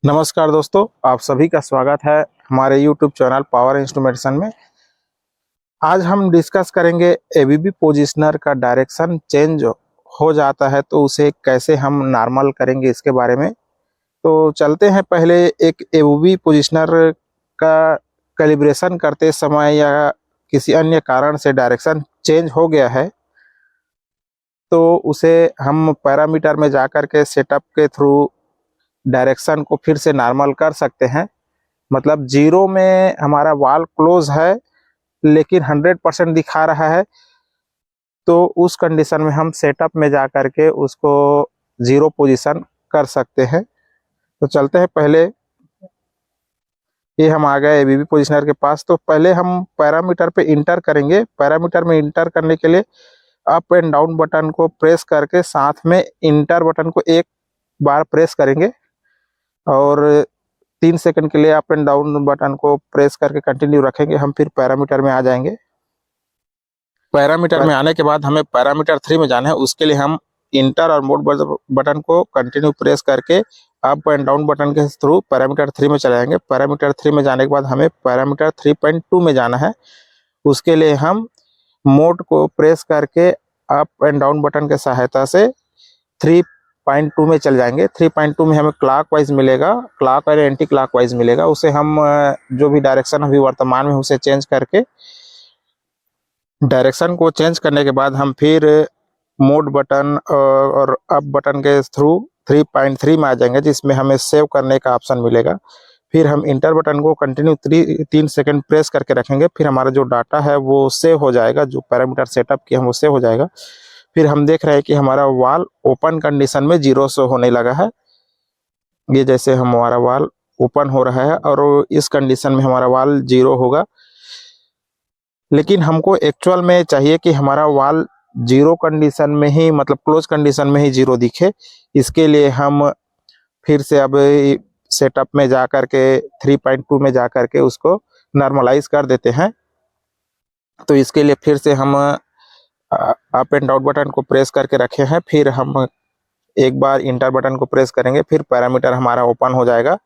नमस्कार दोस्तों, आप सभी का स्वागत है हमारे YouTube चैनल पावर इंस्ट्रूमेंटेशन में। आज हम डिस्कस करेंगे एबीबी पोजिशनर का डायरेक्शन चेंज हो जाता है तो उसे कैसे हम नॉर्मल करेंगे, इसके बारे में। तो चलते हैं पहले एक एबीबी पोजिशनर का कैलिब्रेशन करते समय या किसी अन्य कारण से डायरेक्शन चेंज हो गया है तो उसे हम पैरामीटर में जाकर के सेटअप के थ्रू डायरेक्शन को फिर से नॉर्मल कर सकते हैं। मतलब जीरो में हमारा वाल क्लोज है लेकिन 100% दिखा रहा है, तो उस कंडीशन में हम सेटअप में जा करके उसको जीरो पोजीशन कर सकते हैं। तो चलते हैं पहले, ये हम आ गए एबीबी पोजिशनर के पास। तो पहले हम पैरामीटर पे इंटर करेंगे। पैरामीटर में इंटर करने के लिए अप एंड डाउन बटन को प्रेस करके साथ में इंटर बटन को एक बार प्रेस करेंगे और 3 सेकंड के लिए अप एंड डाउन बटन को प्रेस करके कंटिन्यू रखेंगे। हम फिर पैरामीटर में आ जाएंगे। पैरामीटर में आने के बाद हमें पैरामीटर 3 में जाना है। उसके लिए हम इंटर और मोड बटन को कंटिन्यू प्रेस करके अप एंड डाउन बटन के थ्रू पैरामीटर 3 में चले जाएंगे। पैरामीटर 3 में जाने के बाद हमें पैरामीटर 3.2 में जाना है। उसके लिए हम मोड को प्रेस करके अप एंड डाउन बटन के सहायता से 3.2 में चल जाएंगे। 3.2 में हमें क्लॉकवाइज मिलेगा, क्लॉक और एंटी क्लॉकवाइज मिलेगा। उसे हम जो भी डायरेक्शन अभी वर्तमान में उसे चेंज करके, डायरेक्शन को चेंज करने के बाद हम फिर मोड बटन और अप बटन के थ्रू 3.3 में आ जाएंगे, जिसमें हमें सेव करने का ऑप्शन मिलेगा। फिर हम इंटर बटन को कंटिन्यू 3 सेकंड प्रेस करके रखेंगे। फिर हमारा जो डाटा है वो सेव हो जाएगा, जो पैरामीटर सेटअप किया हम वो सेव हो जाएगा। फिर हम देख रहे हैं कि हमारा वाल ओपन कंडीशन में 0 शो होने लगा है। ये जैसे हमारा वाल ओपन हो रहा है और इस कंडीशन में हमारा वाल 0 होगा, लेकिन हमको एक्चुअल में चाहिए कि हमारा वाल 0 कंडीशन में ही, मतलब क्लोज कंडीशन में ही 0 दिखे। इसके लिए हम फिर से अब सेटअप में जा करके 3.2 में जा करके उसको नॉर्मलाइज कर देते हैं। तो इसके लिए फिर से हम अप एंड डाउन बटन को प्रेस करके रखे हैं। फिर हम एक बार इंटर बटन को प्रेस करेंगे, फिर पैरामीटर हमारा ओपन हो जाएगा।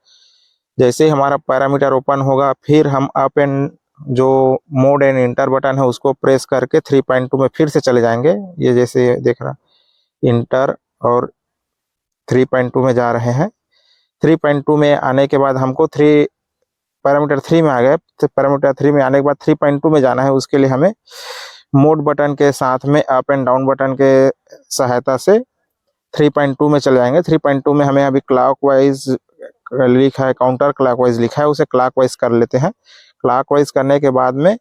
जैसे ही हमारा पैरामीटर ओपन होगा फिर हम अप एंड जो मोड एंड इंटर बटन है उसको प्रेस करके 3.2 में फिर से चले जाएंगे। ये जैसे देख रहा, इंटर और 3.2 में जा रहे हैं। 3.2 में आने के बाद हमको पैरामीटर 3 में आ गए। तो पैरामीटर 3 में आने के बाद 3.2 में जाना है। उसके लिए हमें मोड बटन के साथ में अप एंड डाउन बटन के सहायता से 3.2 में चले जाएंगे। 3.2 में हमें अभी क्लॉकवाइज लिखा है, काउंटर क्लॉकवाइज लिखा है, उसे क्लॉकवाइज कर लेते हैं। क्लॉकवाइज करने के बाद में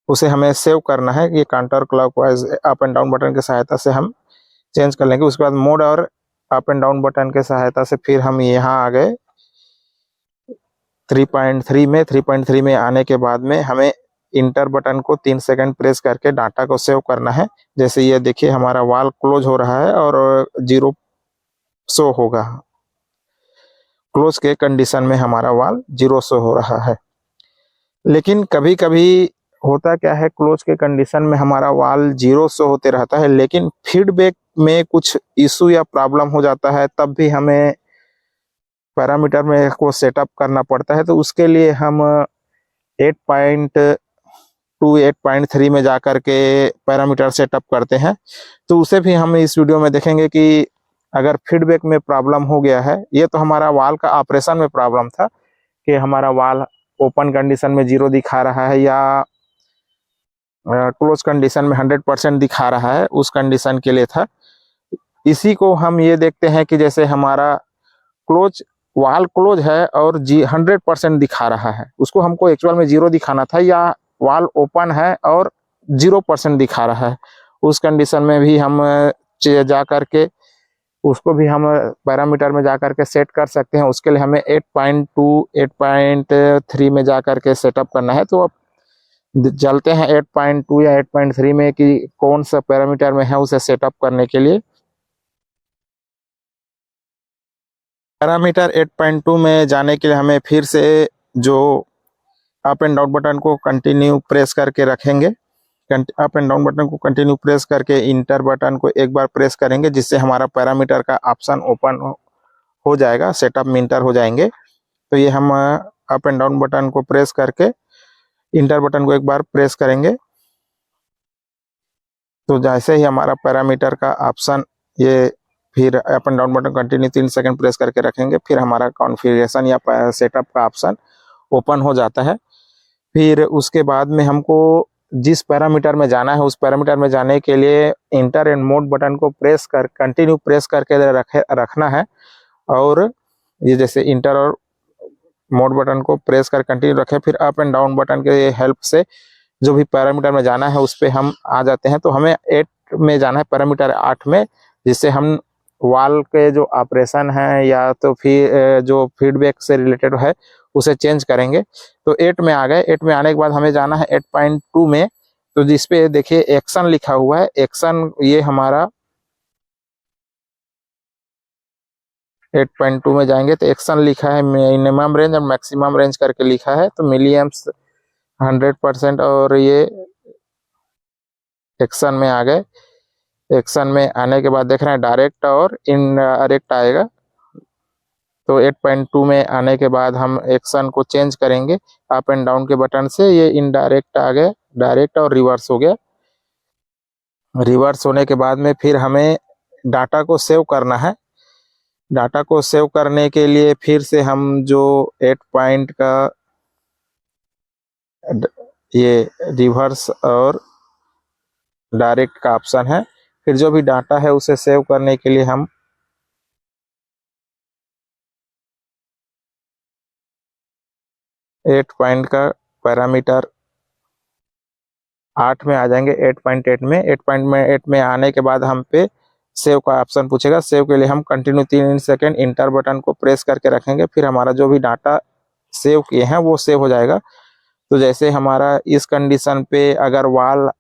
उसे हमें सेव करना है। ये counter clockwise up and down button की सहायता से हम चेंज कर लेंगे। उसके बाद मोड और अप एंड डाउन बटन के सहायता से फिर हम यहाँ आ गए 3.3 में। 3.3 में आने के बाद में हमें इंटर बटन को 3 सेकंड प्रेस करके डाटा को सेव करना है। जैसे ये देखिए हमारा वाल क्लोज हो रहा है और 0 शो होगा। क्लोज के कंडीशन में हमारा वाल 0 शो हो रहा है। लेकिन कभी कभी होता क्या है, क्लोज के कंडीशन में हमारा वाल 0 शो होते रहता है, लेकिन फीडबैक में कुछ इशू या प्रॉब्लम हो जाता है, तब भी हमें पैरामीटर में को सेटअप करना पड़ता है। तो उसके लिए हम 8.2 8.3 में जा कर के पैरामीटर सेटअप करते हैं। तो उसे भी हम इस वीडियो में देखेंगे कि अगर फीडबैक में प्रॉब्लम हो गया है। ये तो हमारा वाल का ऑपरेशन में प्रॉब्लम था कि हमारा वाल ओपन कंडीशन में 0 दिखा रहा है या क्लोज कंडीशन में 100% दिखा रहा है, उस कंडीशन के लिए था। इसी को हम ये देखते हैं कि जैसे हमारा वाल क्लोज है और 100% दिखा रहा है, उसको हमको एक्चुअल में 0 दिखाना था, या वाल ओपन है और 0% दिखा रहा है, उस कंडीशन में भी हम जा करके उसको भी हम पैरामीटर में जा करके सेट कर सकते हैं। उसके लिए हमें 8.2 8.3 में जा करके सेटअप करना है। तो अब चलते हैं 8.2 या 8.3 में कि कौन सा पैरामीटर में है उसे सेटअप करने के लिए। पैरामीटर 8.2 में जाने के लिए हमें फिर से जो अप एंड डाउन बटन को कंटिन्यू प्रेस करके रखेंगे। अप एंड डाउन बटन को कंटिन्यू प्रेस करके इंटर बटन को एक बार प्रेस करेंगे, जिससे हमारा पैरामीटर का ऑप्शन ओपन हो जाएगा, सेटअप में इंटर हो जाएंगे। तो ये हम अप एंड डाउन बटन को प्रेस करके इंटर बटन को एक बार प्रेस करेंगे तो जैसे ही हमारा पैरामीटर का ऑप्शन ये फिर up and down button continue 3 second press करके रखेंगे, फिर हमारा कॉन्फ़िगरेशन या सेटअप का ऑप्शन ओपन हो जाता है। फिर उसके बाद में हमको जिस पैरामीटर में जाना है उस पैरामीटर में जाने के लिए इंटर एंड मोड बटन को प्रेस कर कंटिन्यू प्रेस करके रखना है। और ये जैसे इंटर और मोड बटन को प्रेस कर कंटिन्यू रखें, फिर अप एंड डाउन बटन के हेल्प से जो भी पैरामीटर में जाना है उस पर हम आ जाते हैं। तो हमें 8 में जाना है, पैरामीटर 8 में, जिससे हम वॉल के जो ऑपरेशन है या तो फिर जो फीडबैक से रिलेटेड है उसे चेंज करेंगे। तो 8 में आ गए। 8 में आने के बाद हमें जाना है 8.2 में। तो जिसपे देखिए एक्शन लिखा हुआ है, एक्शन ये हमारा 8.2 में जाएंगे तो एक्शन लिखा है मिनिमम रेंज और मैक्सिमम रेंज करके लिखा है। तो मिलीएम्प्स 100% और ये एक्शन में आ गए। एक्शन में आने के बाद देख रहे हैं डायरेक्ट और इनडायरेक्ट आएगा। तो 8.2 में आने के बाद हम एक्शन को चेंज करेंगे अप एंड डाउन के बटन से। ये इनडायरेक्ट आ गया, डायरेक्ट और रिवर्स हो गया। रिवर्स होने के बाद में फिर हमें डाटा को सेव करना है। डाटा को सेव करने के लिए फिर से हम जो 8 पॉइंट का ये रिवर्स और डायरेक्ट का ऑप्शन है, फिर जो भी डाटा है उसे सेव करने के लिए हम 8 पॉइंट का पैरामीटर 8 में आ जाएंगे। 8.8 में 8 में आने के बाद हम पे सेव का ऑप्शन पूछेगा। सेव के लिए हम कंटिन्यू 3 सेकंड इंटर बटन को प्रेस करके रखेंगे, फिर हमारा जो भी डाटा सेव किए हैं वो सेव हो जाएगा। तो जैसे हमारा इस कंडीशन पे अगर वॉल